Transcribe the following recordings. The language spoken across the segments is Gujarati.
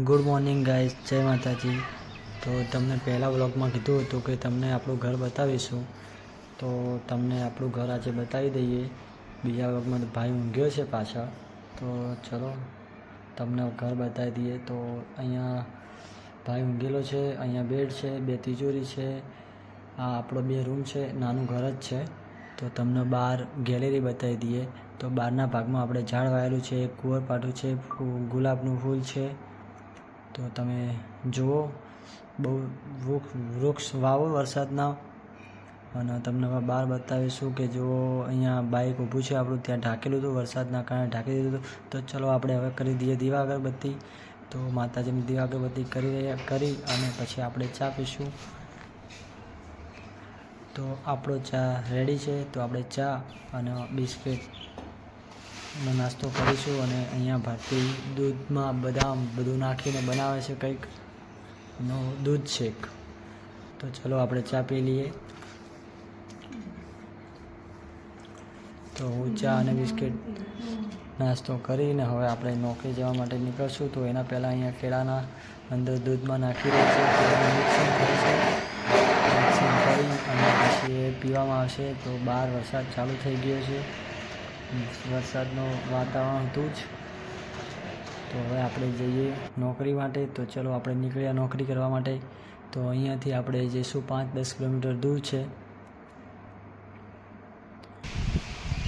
ગુડ મોર્નિંગ ગાઈઝ, જય માતાજી। તો તમને પહેલા વ્લોગમાં કીધું હતું કે તમને આપણું ઘર બતાવીશું, તો તમને આપણું ઘર આજે બતાવી દઈએ। બીજા વ્લોગમાં ભાઈ ઊંઘ્યો છે પાછળ, તો ચલો તમને ઘર બતાવી દઈએ। તો અહીંયા ભાઈ ઊંઘેલો છે, અહીંયા બેડ છે, 2 તિજોરી છે, આ આપણો 2 રૂમ છે, નાનું ઘર જ છે। તો તમને બહાર ગેલેરી બતાવી દઈએ। તો બહારના ભાગમાં આપણે ઝાડ વાવેલું છે, કુંવરપાઠું છે, ગુલાબનું ફૂલ છે। તો તમે જુઓ, બહુ વૃક્ષ વાવો વરસાદના। અને તમને બહાર બતાવીશું કે જુઓ, અહીંયા બાઇક ઊભું છે આપણું, ત્યાં ઢાંકેલું હતું, વરસાદના કારણે ઢાંકી દીધું હતું। તો ચલો આપણે હવે કરી દઈએ દીવા અગરબત્તી। તો માતાજીની દીવા અગરબત્તી કરી અને પછી આપણે ચા પીશું। તો આપણો ચા રેડી છે, તો આપણે ચા અને બિસ્કિટનો નાસ્તો કરીશું। અને અહીંયા ભારતી દૂધમાં બદામ બધું નાખીને બનાવે છે કંઈક નો દૂધ શેક। તો ચલો આપણે ચા પી લઈએ। તો હું ચા અને બિસ્કિટ નાસ્તો કરીને હવે આપણે નોકરી જવા માટે નીકળશું। તો એના પહેલાં અહીંયા કેળાના અંદર દૂધમાં નાખી રહી છે, મિક્સિંગ કરે છે, મિક્સિંગ કરી અને પછી એ પીવામાં આવશે। તો બહાર વરસાદ ચાલુ થઈ ગયો છે, વરસાદનું વાતાવરણ હતું જ। તો હવે આપણે જઈએ નોકરી માટે। તો ચલો આપણે નીકળ્યા નોકરી કરવા માટે। તો અહીંયાથી આપણે જઈશું 5-10 કિલોમીટર દૂર છે।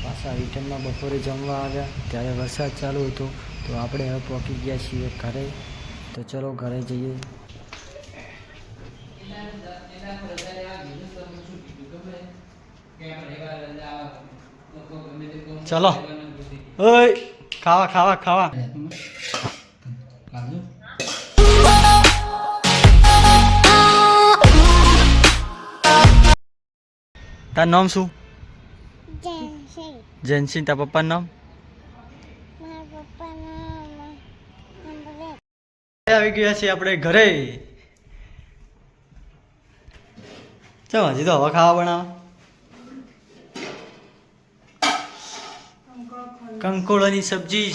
પાછા રિટર્નમાં બપોરે જમવા આવ્યા ત્યારે વરસાદ ચાલુ હતો। તો આપણે હવે પહોંચી ગયા છીએ ઘરે। તો ચલો ઘરે જઈએ। ચલો ઓય ખાવા ખાવા ખાવા। તારું નામ શું? જયસિંહ। તારા પપ્પાનું નામ? આવી ગયા છીએ આપણે ઘરે। ચાલ હજી તો હવે ખાવા બનાવ કંકોડાની સબ્જી।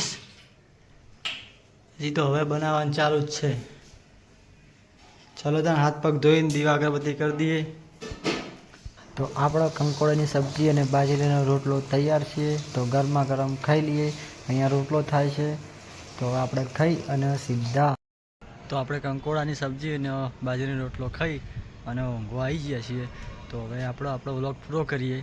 હજી તો હવે બનાવવાનું ચાલુ જ છે। ચલો ત્યાં હાથ પગ ધોઈને દીવા અગરબત્તી કરી દઈએ। તો આપણો કંકોડાની સબ્જી અને બાજરીનો રોટલો તૈયાર છે। તો ગરમા ગરમ ખાઈ લઈએ। અહીંયા રોટલો થાય છે, તો આપણે ખાઈ અને સીધા તો આપણે કંકોડાની સબ્જી અને બાજરીનો રોટલો ખાઈ અને ઊંઘવા આવી ગયા છીએ। તો હવે આપણો વ્લોગ પૂરો કરીએ।